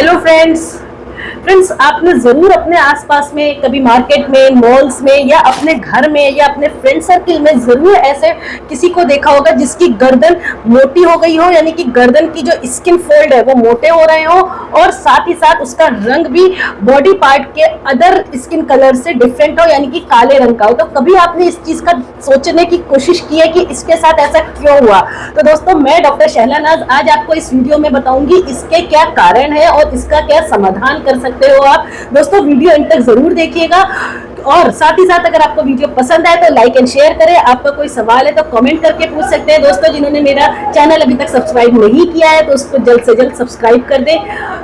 Hello friends, आपने जरूर अपने आसपास में कभी मार्केट में, मॉल्स में या अपने घर में या अपने फ्रेंड सर्कल में जरूर ऐसे किसी को देखा होगा जिसकी गर्दन मोटी हो गई हो, यानी कि गर्दन की जो स्किन फोल्ड है वो मोटे हो रहे हो और साथ ही साथ उसका रंग भी बॉडी पार्ट के अदर स्किन कलर से डिफरेंट हो, यानी कि काले रंग का हो। तो कभी आपने इस चीज का सोचने की कोशिश की है कि इसके साथ ऐसा क्यों हुआ? तो दोस्तों, मैं डॉक्टर शहला नाज आज आपको इस वीडियो में बताऊंगी इसके क्या कारण है और इसका क्या समाधान कर सकते हो आप। दोस्तों, वीडियो अंत तक जरूर देखिएगा और साथ ही साथ अगर आपको वीडियो पसंद आए तो लाइक एंड शेयर करें। आपका कोई सवाल है तो कमेंट करके पूछ सकते हैं। दोस्तों, जिन्होंने मेरा चैनल अभी तक सब्सक्राइब नहीं किया है तो उसको जल्द से जल्द सब्सक्राइब कर दें।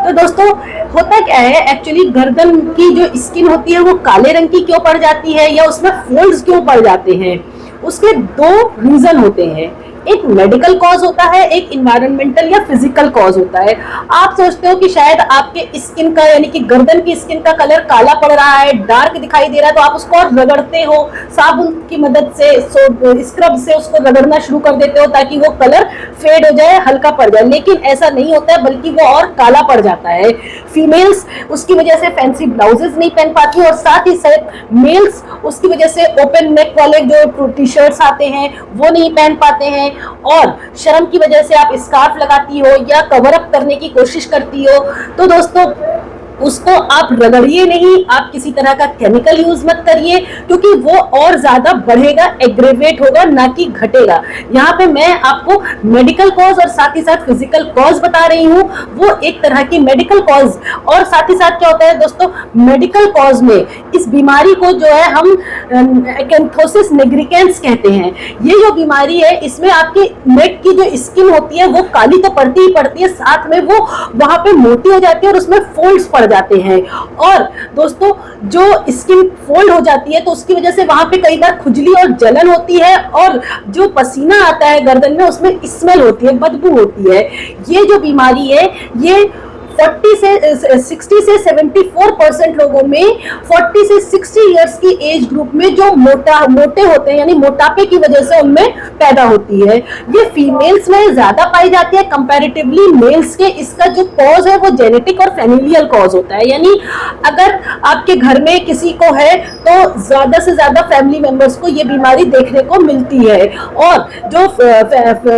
तो दोस्तों, होता क्या है, एक्चुअली गर्दन की जो स्किन होती है वो काले रंग की क्यों पड़ जाती है या उसमें फोल्ड्स क्यों पड़ जाते हैं? उसके दो रीजन होते हैं। एक मेडिकल कॉज होता है, एक इन्वायरमेंटल या फिजिकल कॉज होता है। आप सोचते हो कि शायद आपके स्किन का, यानी कि गर्दन की स्किन का कलर काला पड़ रहा है, डार्क दिखाई दे रहा है, तो आप उसको और रगड़ते हो, साबुन की मदद से, स्क्रब से उसको रगड़ना शुरू कर देते हो ताकि वो कलर फेड हो जाए, हल्का पड़ जाए। लेकिन ऐसा नहीं होता है, बल्कि वो और काला पड़ जाता है। फीमेल्स उसकी वजह से फैंसी ब्लाउजेस नहीं पहन पाती और साथ ही साथ मेल्स उसकी वजह से ओपन नेक वाले जो टी शर्ट्स आते हैं वो नहीं पहन पाते हैं और शर्म की वजह से आप स्कार्फ लगाती हो या कवर अप करने की कोशिश करती हो। तो दोस्तों, उसको आप रगड़िए नहीं, आप किसी तरह का केमिकल यूज मत करिए, क्योंकि वो और ज्यादा बढ़ेगा, एग्रेवेट होगा, ना कि घटेगा। यहाँ पे मैं आपको मेडिकल कॉज और साथ ही साथ फिजिकल कॉज बता रही हूँ। वो एक तरह की मेडिकल कॉज और साथ ही साथ क्या होता है दोस्तों, मेडिकल कॉज में इस बीमारी को जो है हम एक्एंथोसिस निग्रिकेंस कहते हैं। ये जो बीमारी है, इसमें आपकी नेक की जो स्किन होती है वो काली तो पड़ती ही पड़ती है, साथ में वो वहां पे मोटी हो जाती है और उसमें फोल्ड्स पड़ जाते हैं। और दोस्तों, जो स्किन फोल्ड हो जाती है तो उसकी वजह से वहां पे कई बार खुजली और जलन होती है और जो पसीना आता है गर्दन में उसमें स्मेल होती है, बदबू होती है। ये जो बीमारी है ये 60 से 74% लोगों में 40 से 60 इयर्स की एज ग्रुप में जो मोटे होते हैं, यानी मोटापे की वजह से उनमें पैदा होती है। ये फीमेल्स में ज्यादा पाई जाती है कंपैरेटिवली मेल्स के। इसका जो कॉज है वो जेनेटिक और फैमिलियल कॉज होता है, यानी अगर आपके घर में किसी को है तो ज्यादा से ज्यादा फैमिली मेंबर्स को ये बीमारी देखने को मिलती है। और जो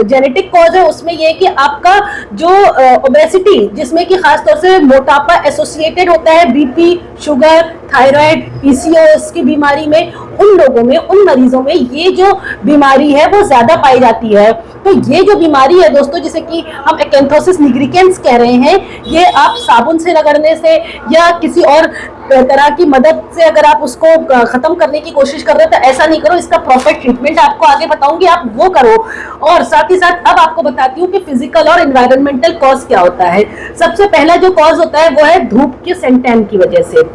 जेनेटिक कॉज है उसमें ये कि आपका जो ओबेसिटी, जिसमें कि खासतौर से मोटापा एसोसिएटेड होता है बीपी, शुगर, थायराइड, पीसीओएस की बीमारी में, उन लोगों में, उन मरीजों में ये जो बीमारी है वो ज्यादा पाई जाती है। तो ये जो बीमारी है दोस्तों, जिसे कि हम एक्एंथोसिस निग्रिकेंस कह रहे हैं, ये आप साबुन से रगड़ने से या किसी और तरह की मदद से अगर आप उसको खत्म करने की कोशिश कर रहे हो तो ऐसा नहीं करो। इसका प्रॉपर ट्रीटमेंट आपको आगे बताऊंगी, आप वो करो। और साथ ही साथ अब आपको बताती हूँ कि फिजिकल और एनवायरमेंटल कॉज क्या होता है। सबसे पहला जो कॉज होता है वो है धूप के सनटैन की वजह से।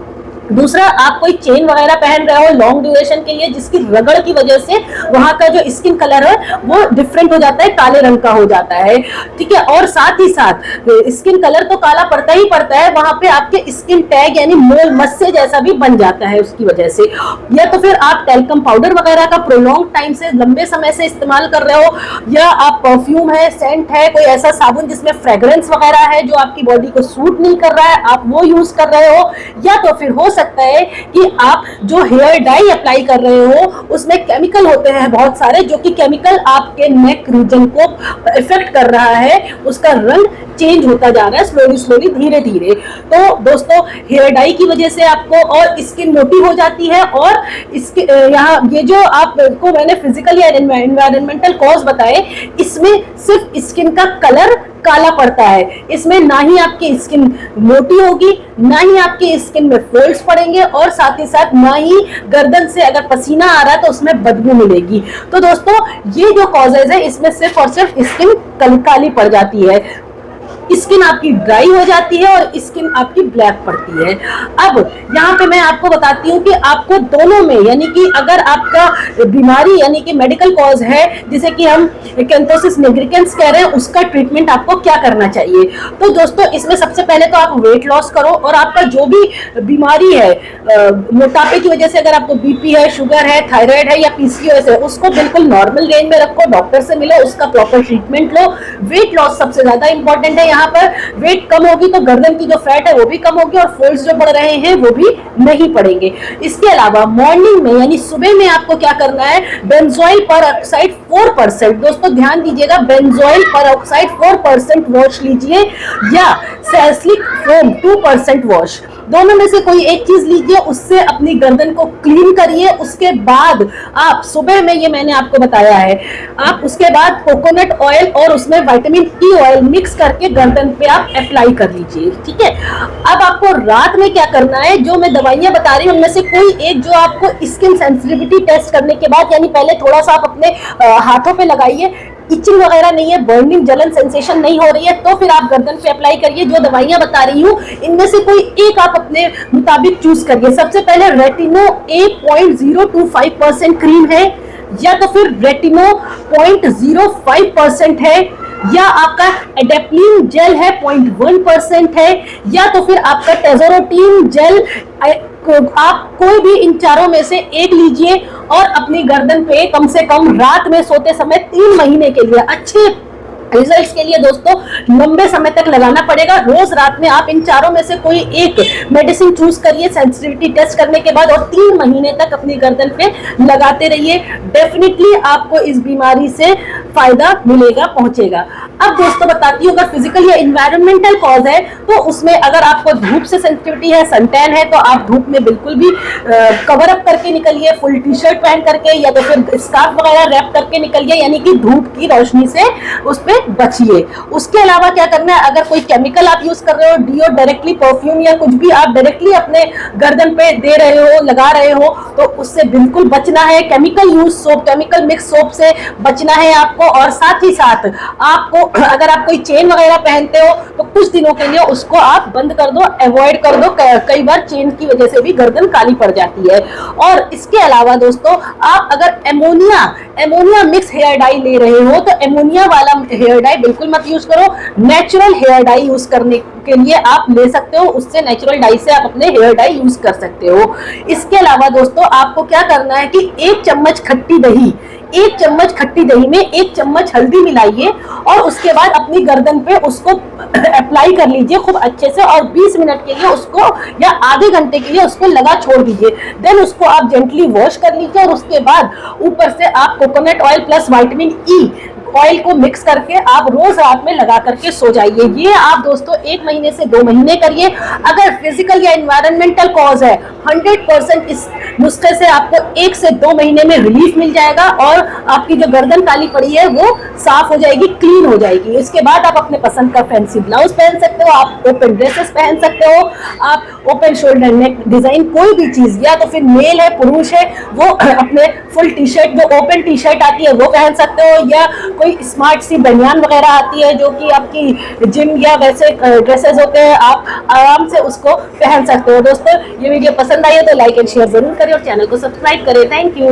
दूसरा, आप कोई चेन वगैरह पहन रहे हो लॉन्ग ड्यूरेशन के लिए, जिसकी रगड़ की वजह से वहां का जो स्किन कलर है वो डिफरेंट हो जाता है, काले रंग का हो जाता है, ठीक है। और साथ ही साथ स्किन कलर तो काला पड़ता ही पड़ता है, वहां पे आपके स्किन टैग यानी मोल मस्से जैसा भी बन जाता है उसकी वजह से। या तो फिर आप टेल्कम पाउडर वगैरह का प्रोलॉन्ग टाइम से, लंबे समय से इस्तेमाल कर रहे हो, या आप परफ्यूम है, सेंट है, कोई ऐसा साबुन जिसमें फ्रेग्रेंस वगैरह है जो आपकी बॉडी को सूट नहीं कर रहा है, आप वो यूज कर रहे हो। या तो फिर हो सकता है कि आप जो हेयर डाई अप्लाई कर रहे हो उसमें केमिकल होते हैं बहुत सारे, जो कि केमिकल आपके नेक रीजन को इफेक्ट कर रहा है, उसका रंग चेंज होता जा रहा है स्लोली धीरे धीरे। तो दोस्तों, हेयर डाई की वजह से आपको और स्किन मोटी हो जाती है। और इसके यहाँ ये जो आपको मैंने फिजिकल या एनवायरमेंटल कॉज बताए, इसमें सिर्फ स्किन का कलर काला पड़ता है, इसमें ना ही आपकी स्किन मोटी होगी, ना ही आपकी स्किन में फोल्ड्स पड़ेंगे और साथ ही साथ ना ही गर्दन से अगर पसीना आ रहा है तो उसमें बदबू मिलेगी। तो दोस्तों, ये जो कॉजेज है इसमें सिर्फ और सिर्फ स्किन काली पड़ जाती है, स्किन आपकी ड्राई हो जाती है और स्किन आपकी ब्लैक पड़ती है। अब यहाँ पे मैं आपको बताती हूँ कि आपको दोनों में, यानी कि अगर आपका बीमारी यानी कि मेडिकल कॉज है जिसे कि हम एक्एंथोसिस निग्रिकेंस कह रहे हैं, उसका ट्रीटमेंट आपको क्या करना चाहिए। तो दोस्तों, इसमें सबसे पहले तो आप वेट लॉस करो और आपका जो भी बीमारी है, मोटापे की वजह से अगर आपको बीपी है, शुगर है, थायराइड है या पीसीओएस है, उसको बिल्कुल नॉर्मल रेंज में रखो, डॉक्टर से मिलो, उसका प्रॉपर ट्रीटमेंट लो। वेट लॉस सबसे ज्यादा इंपॉर्टेंट है। यहाँ पर वेट कम होगी तो गर्दन की जो फैट है वो भी कम होगी और फोल्ड्स जो बढ़ रहे हैं वो भी नहीं पड़ेंगे। इसके अलावा मॉर्निंग में यानी सुबह में आपको क्या करना है, बेंजोइल पर ऑक्साइड 4%, दोस्तों ध्यान दीजिएगा, बेंजोइल पर ऑक्साइड 4% वॉश लीजिए या सैलिसिलिक फोम 2% वॉश, दोनों में से कोई एक चीज लीजिए, उससे अपनी गर्दन को क्लीन करिए। उसके बाद आप सुबह में, ये मैंने आपको बताया है, आप उसके बाद कोकोनट ऑयल और उसमें विटामिन ई ऑयल मिक्स करके गर्दन पे आप अप्लाई कर लीजिए, ठीक है। अब आपको रात में क्या करना है, जो मैं दवाइयां बता रही हूँ उनमें से कोई एक जो आपको स्किन सेंसिटिविटी टेस्ट करने के बाद, यानी पहले थोड़ा सा आप अपने हाथों पे लगाइए, इचिंग वगैरह नहीं है, बर्निंग जलन सेंसेशन नहीं हो रही है, तो फिर आप गर्दन पे अप्लाई करिए। जो दवाइयां बता रही हूँ इनमें से कोई एक आप अपने मुताबिक चूज करिए। सबसे पहले रेटिनो ए 0.025% क्रीम है, या तो फिर रेटिनो 0.05% है, या आपका एडेप्लिन जेल है 0.1% है, या तो फिर आपका टेजोरोटीन जेल। आप कोई भी इन चारों में से एक लीजिए और अपनी गर्दन पे कम से कम रात में सोते समय 3 महीने के लिए अच्छे रिजल्ट्स के लिए दोस्तों लंबे समय तक लगाना पड़ेगा। रोज रात में आप इन चारों में से कोई एक मेडिसिन चूज करिए सेंसिटिविटी टेस्ट करने के बाद, और 3 महीने तक अपनी गर्दन पे लगाते रहिए। डेफिनेटली आपको इस बीमारी से फायदा मिलेगा, पहुंचेगा। अब दोस्तों बताती हूँ, अगर फिजिकल या इन्वायरमेंटल कॉज है तो उसमें अगर आपको धूप से सेंसिटिविटी है, सनटैन है, तो आप धूप में बिल्कुल भी कवर अप करके निकलिए, फुल टी शर्ट पहन करके या तो फिर स्कार्फ वगैरह रैप करके निकलिए, यानी कि धूप की रोशनी से उस पर बचिए। उसके अलावा क्या करना है, अगर कोई केमिकल आप यूज कर रहे हो, डीओ डायरेक्टली, परफ्यूम या कुछ भी आप डायरेक्टली अपने गर्दन पे दे रहे हो, लगा रहे हो, तो उससे बिल्कुल बचना है। Chemical use soap, chemical mix soap से बचना है आपको। और साथ ही साथ आपको, अगर आप कोई चेन वगैरह पहनते हो तो कुछ दिनों के लिए उसको आप बंद कर दो, अवॉइड कर दो। कई बार चेन की वजह से भी गर्दन काली पड़ जाती है। और इसके अलावा दोस्तों, आप अगर एमोनिया मिक्स हेयर डाई ले रहे हो तो एमोनिया वाला हेयर डाई बिल्कुल मत यूज करो। नेचुरल हेयर डाई यूज करने के लिए आप ले सकते हो, उससे नेचुरल डाई से आप अपने हेयर डाई यूज कर सकते हो। इसके अलावा दोस्तों, आपको क्या करना है कि 1 चम्मच खट्टी दही में 1 चम्मच हल्दी मिलाइए और उसके बाद अपनी गर्दन पे उसको अप्लाई कर लीजिए खूब अच्छे से, और 20 मिनट के लिए उसको या आधे घंटे के लिए उसको लगा छोड़ दीजिए। देन उसको आप जेंटली वॉश कर लीजिए और उसके बाद ऊपर से आप coconut oil plus vitamin E oil को मिक्स करके आप रोज रात में लगा करके सो जाइए। ये आप दोस्तों 1 महीने से 2 महीने करिए। अगर फिजिकल या एनवायरमेंटल कॉज है, 100% इस नुस्खे से आपको 1 से 2 महीने में रिलीफ मिल जाएगा और आपकी जो गर्दन काली पड़ी है वो साफ हो जाएगी, क्लीन हो जाएगी। इसके बाद आप अपने पसंद का फैंसी ब्लाउज पहन सकते हो, आप ओपन ड्रेसेस पहन सकते हो, आप ओपन शोल्डर नेक डिजाइन कोई भी चीज, या तो फिर मेल है, पुरुष है, वो अपने फुल टी शर्ट, जो ओपन टी शर्ट आती है वो पहन सकते हो, या कोई स्मार्ट सी बनियान वगैरह आती है जो कि आपकी जिम या वैसे ड्रेसेस होते हैं, आप आराम से उसको पहन सकते हो। दोस्तों ये वीडियो पसंद आई है तो लाइक एंड शेयर जरूर करें और चैनल को सब्सक्राइब करें। Thank you.